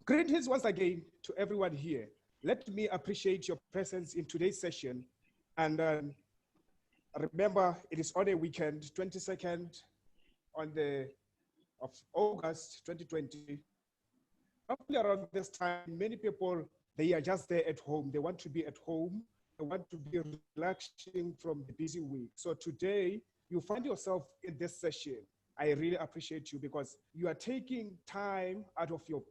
Greetings once again to everyone here. Let me appreciate your presence in today's session. And remember, it is on a weekend, 22nd of August 2020. Roughly around this time, many people, they are just there at home. They want to be at home. They want to be relaxing from the busy week. So today, you find yourself in this session. I really appreciate you because you are taking time out of your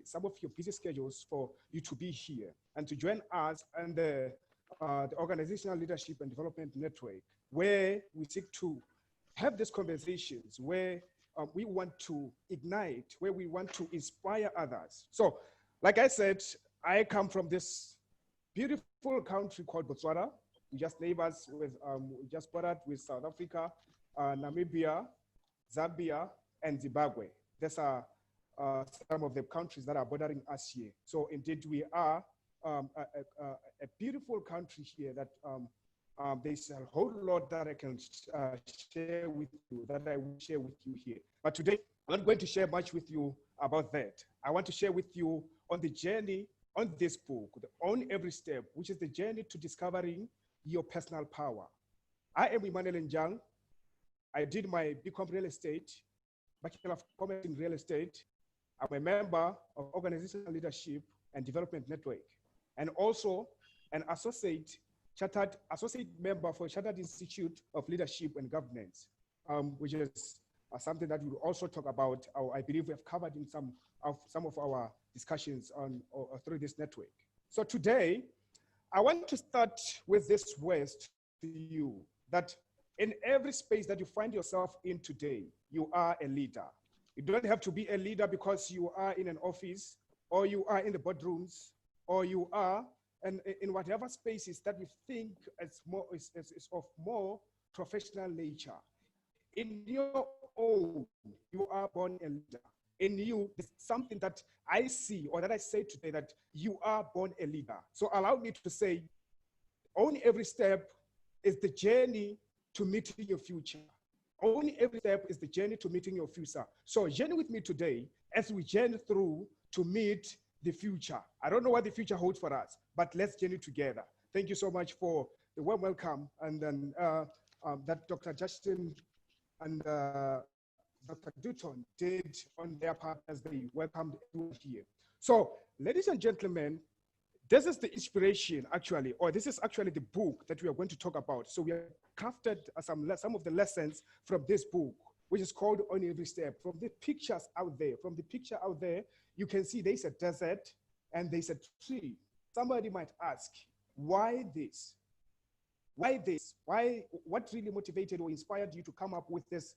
some of your busy schedules for you to be here and to join us and the Organizational Leadership and Development Network, where we seek to have these conversations, where we want to ignite, where we want to inspire others. So, like I said, I come from this beautiful country called Botswana. We just neighbors with, we just bordered with South Africa, Namibia, Zambia, and Zimbabwe. These are some of the countries that are bordering us here. So indeed, we are a beautiful country here that there's a whole lot that I can share with you, that I will share with you here. But today, I'm not going to share much with you about that. I want to share with you on the journey on this book, On Every Step, which is the journey to discovering your personal power. I am Emmanuel Njang. I did my BCom Real Estate, Bachelor of Commerce in Real Estate. I'm a member of Organizational Leadership and Development Network, and also an associate member for Chartered Institute of Leadership and Governance, which is something that we'll also talk about. I believe we have covered in some of our discussions on through this network. So today, I want to start with this words to you that in every space that you find yourself in today, you are a leader. You don't have to be a leader because you are in an office, or you are in the boardrooms, or you are in whatever spaces that you think is of more professional nature. In your own, you are born a leader. In you, there's something that I see or that I say today that you are born a leader. So allow me to say, on every step is the journey to meeting your future. Only every step is the journey to meeting your future. So journey with me today as we journey through to meet the future. I don't know what the future holds for us, but let's journey together. Thank you so much for the warm welcome and then that Dr. Justin and Dr. Dutton did on their part as they welcomed everyone here. So, ladies and gentlemen, this is the inspiration actually, or this is actually the book that we are going to talk about. So we have crafted some of the lessons from this book, which is called On Every Step. From the pictures out there, you can see there's a desert and there's a tree. Somebody might ask, why this? Why this? Why? What really motivated or inspired you to come up with this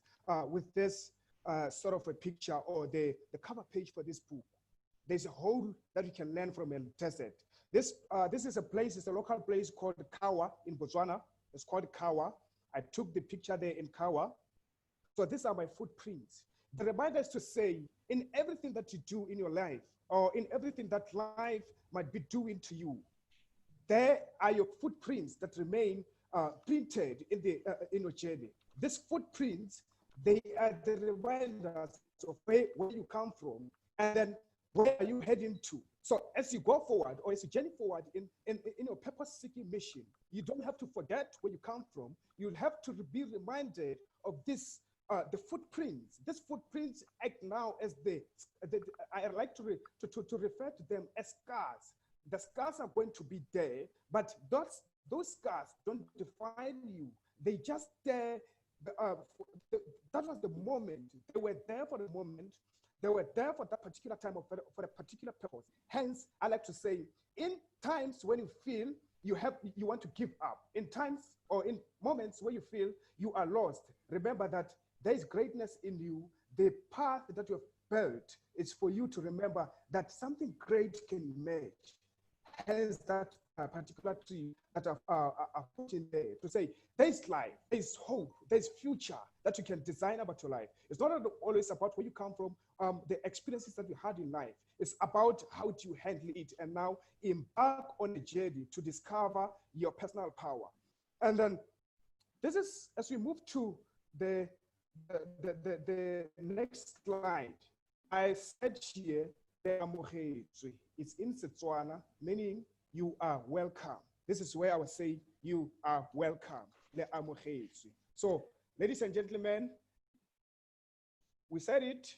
sort of a picture or the cover page for this book? There's a whole that you can learn from a desert. This is a place, it's a local place called Kawa in Botswana. It's called Kawa. I took the picture there in Kawa. So these are my footprints. The reminder is to say, in everything that you do in your life, or in everything that life might be doing to you, there are your footprints that remain printed in your journey. These footprints, they are the reminders of where you come from, and then where are you heading to? So as you go forward, or as you journey forward in your purpose-seeking mission, you don't have to forget where you come from. You'll have to be reminded of this, the footprints. These footprints act now as I like to refer to them as scars. The scars are going to be there, but those scars don't define you. They just there. That was the moment. They were there for the moment. They were there for that particular time for a particular purpose. Hence, I like to say, in times when you feel you want to give up, in times or in moments where you feel you are lost, remember that there is greatness in you. The path that you have built is for you to remember that something great can emerge. Hence, that particular tree that are put in there to say there's life, there's hope, there's future that you can design about your life. It's not always about where you come from, the experiences that you had in life. It's about how do you handle it and now embark on a journey to discover your personal power. And then this is, as we move to the next slide, I said here It's in Setswana, meaning you are welcome. This is where I would say you are welcome. So, ladies and gentlemen, we said it,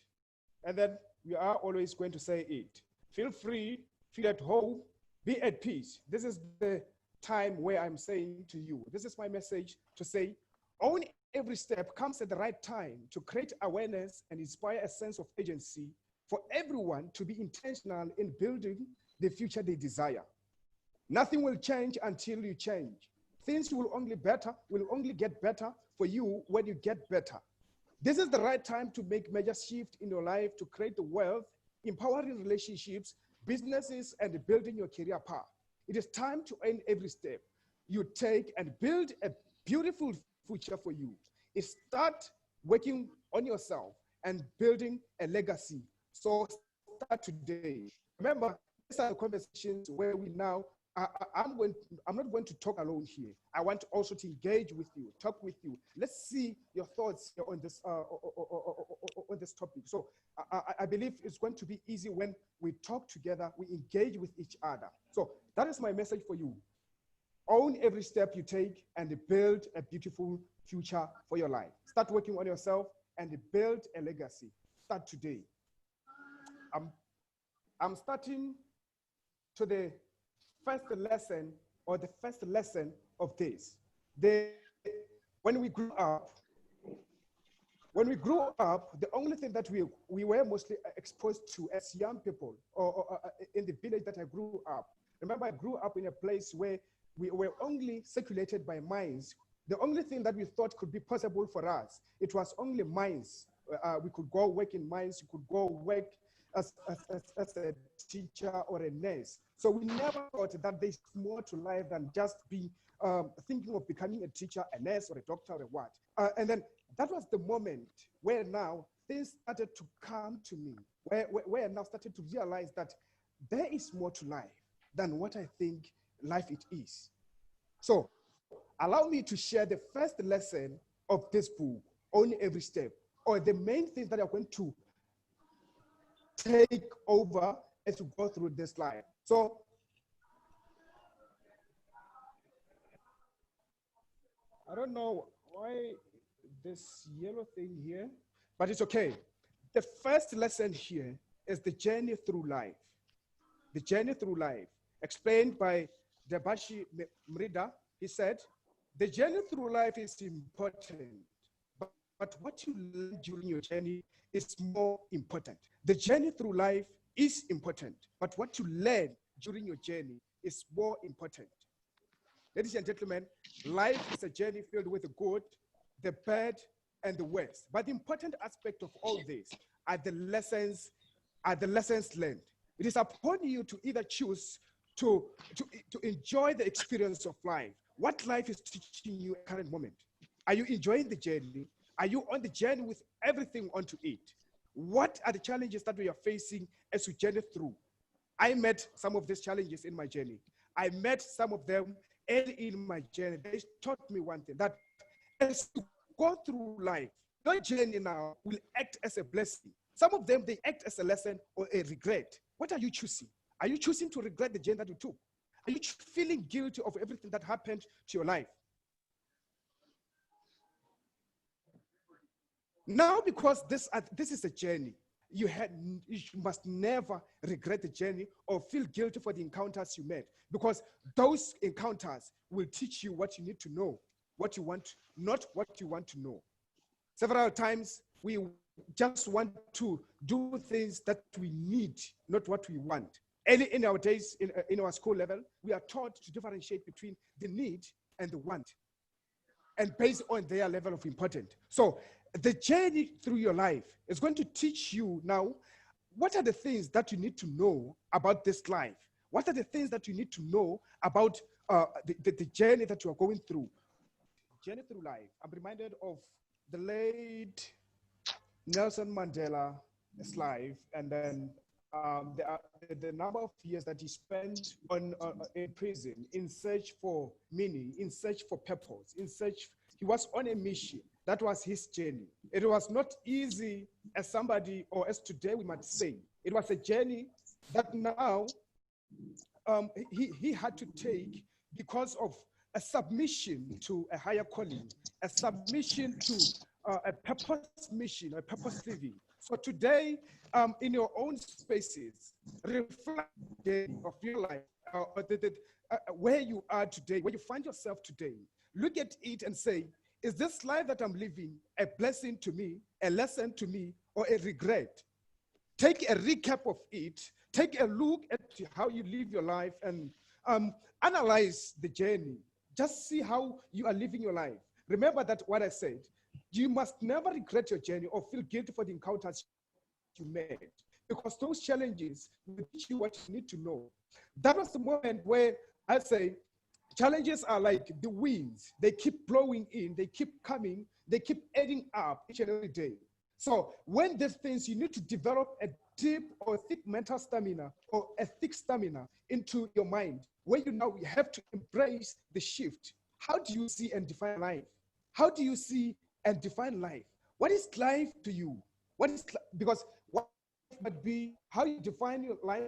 and then we are always going to say it. Feel free, feel at home, be at peace. This is the time where I'm saying to you, this is my message to say, own every step comes at the right time to create awareness and inspire a sense of agency for everyone to be intentional in building the future they desire. Nothing will change until you change. Things will only get better for you when you get better. This is the right time to make major shift in your life to create the wealth, empowering relationships, businesses, and building your career path. It is time to end every step you take and build a beautiful future for you. Start working on yourself and building a legacy. So start today. Remember, these are the conversations where we now, I'm not going to talk alone here. I want also to engage with you, talk with you. Let's see your thoughts on this topic. So I believe it's going to be easy when we talk together, we engage with each other. So that is my message for you. Own every step you take and build a beautiful future for your life. Start working on yourself and build a legacy. Start today. I'm starting to the first lesson of this. When we grew up, the only thing that we were mostly exposed to as young people or in the village that I grew up. Remember, I grew up in a place where we were only circulated by mines. The only thing that we thought could be possible for us, it was only mines. We could go work in mines, you could go work as a teacher or a nurse. So we never thought that there's more to life than just be thinking of becoming a teacher, a nurse, or a doctor, or what. And then that was the moment where now things started to come to me, where I now started to realize that there is more to life than what I think life it is. So allow me to share the first lesson of this book, Own Every Step, or the main things that are going to take over as you go through this life. So I don't know why this yellow thing here, but it's okay. The first lesson here is the journey through life. The journey through life, explained by Debashi Mrida. He said, the journey through life is important, but what you learn during your journey is more important. The journey through life is important, but what you learn during your journey is more important. Ladies and gentlemen, life is a journey filled with the good, the bad, and the worst. But the important aspect of all this are the lessons learned. It is upon you to either choose to enjoy the experience of life. What life is teaching you at the current moment. Are you enjoying the journey? Are you on the journey with everything onto it? What are the challenges that we are facing as we journey through? I met some of these challenges in my journey. I met some of them early in my journey. They taught me one thing, that as you go through life, your journey now will act as a blessing. Some of them, they act as a lesson or a regret. What are you choosing? Are you choosing to regret the journey that you took? Are you feeling guilty of everything that happened to your life? Now, because this is a journey, you must never regret the journey or feel guilty for the encounters you made, because those encounters will teach you what you need to know, what you want, not what you want to know. Several times, we just want to do things that we need, not what we want. Early in our days, in our school level, we are taught to differentiate between the need and the want, and based on their level of importance. So the journey through your life is going to teach you now, what are the things that you need to know about this life? What are the things that you need to know about the journey that you are going through? Journey through life. I'm reminded of the late Nelson Mandela's life, and then the number of years that he spent in prison in search for meaning, in search for purpose, he was on a mission. That was his journey. It was not easy as somebody, or as today we might say. It was a journey that now he had to take because of a submission to a higher calling, a submission to a purpose mission, a purpose living. So today, in your own spaces, reflect of your life, where you are today, where you find yourself today. Look at it and say, is this life that I'm living a blessing to me, a lesson to me, or a regret? Take a recap of it. Take a look at how you live your life and analyze the journey. Just see how you are living your life. Remember that what I said, you must never regret your journey or feel guilty for the encounters you made, because those challenges will teach you what you need to know. That was the moment where I say, challenges are like the winds. They keep blowing in, they keep coming, they keep adding up each and every day. So when these things, you need to develop a deep or thick mental stamina or a thick stamina into your mind, where you now have to embrace the shift. How do you see and define life? How do you see and define life? What is life to you? What is, because what might be, how you define your life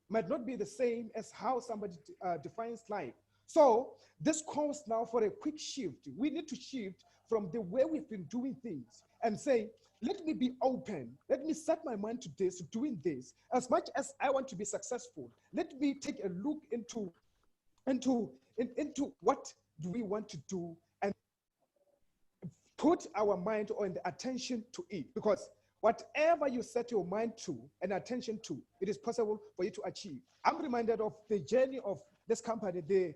might not be the same as how somebody defines life. So this calls now for a quick shift. We need to shift from the way we've been doing things and say, let me be open. Let me set my mind to this, doing this. As much as I want to be successful, let me take a look into what do we want to do and put our mind or the attention to it. Because whatever you set your mind to and attention to, it is possible for you to achieve. I'm reminded of the journey of this company, the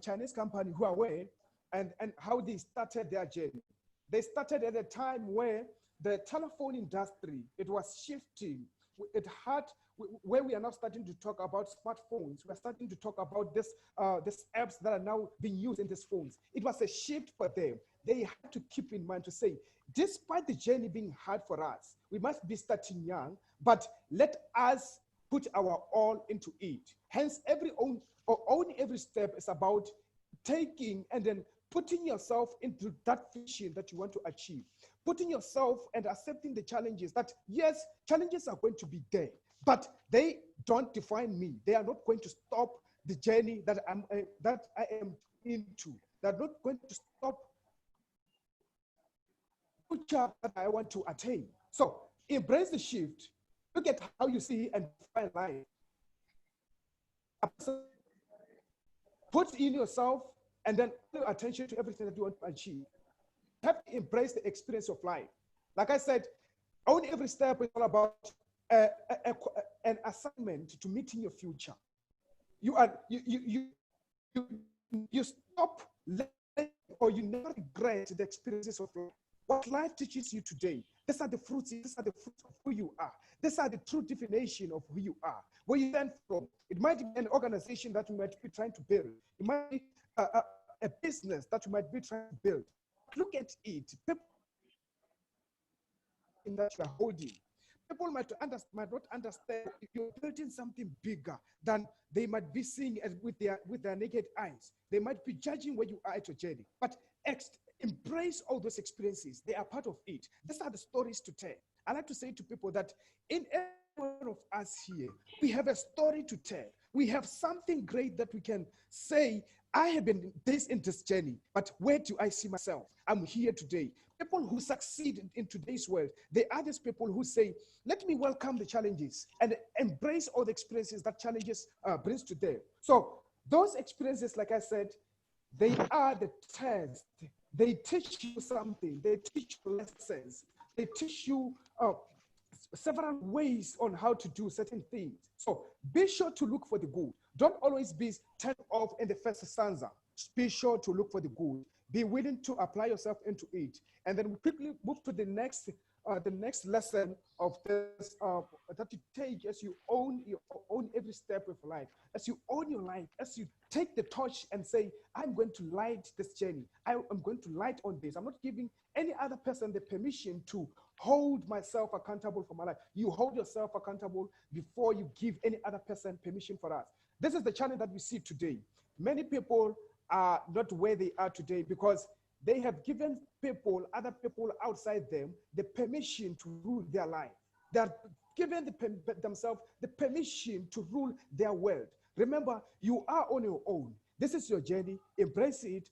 Chinese company Huawei, and how they started their journey. They started at a time where the telephone industry, it was shifting. It had, where we are now starting to talk about smartphones, we're starting to talk about this apps that are now being used in these phones. It was a shift for them. They had to keep in mind to say, despite the journey being hard for us, we must be starting young, but let us put our all into it. Hence, every step is about taking and then putting yourself into that vision that you want to achieve. Putting yourself and accepting the challenges that, yes, challenges are going to be there, but they don't define me. They are not going to stop the journey that I am into. They're not going to stop the future that I want to attain. So embrace the shift. Look at how you see and define life. Put in yourself and then pay attention to everything that you want to achieve. You have to embrace the experience of life. Like I said, on every step is all about an assignment to meeting your future. You stop or you never regret the experiences of life. What life teaches you today, these are the fruits of who you are. These are the true definition of who you are. Where you stand from, it might be an organization that you might be trying to build. It might be a business that you might be trying to build. Look at it. People that you are holding. People might not understand if you're building something bigger than they might be seeing with their naked eyes. They might be judging where you are at your journey. But embrace all those experiences. They are part of it. These are the stories to tell. I like to say to people that in every one of us here, we have a story to tell. We have something great that we can say, I have been in this journey, but where do I see myself? I'm here today. People who succeed in today's world, they are these people who say, let me welcome the challenges and embrace all the experiences that challenges brings to them. So those experiences, like I said, they are the test. They teach you something. They teach you lessons. They teach you several ways on how to do certain things. So be sure to look for the good. Don't always be turned off in the first stanza. Be sure to look for the good. Be willing to apply yourself into it. And then we quickly move to the next lesson of this that you take as you own every step of life, as you own your life, as you take the torch and say, I'm going to light this journey. I'm going to light on this. I'm not giving any other person the permission to hold myself accountable for my life. You hold yourself accountable before you give any other person permission for us. This is the challenge that we see today. Many people are not where they are today because They have given people, other people outside them, the permission to rule their life. They are given themselves the permission to rule their world. Remember, you are on your own. This is your journey. Embrace it.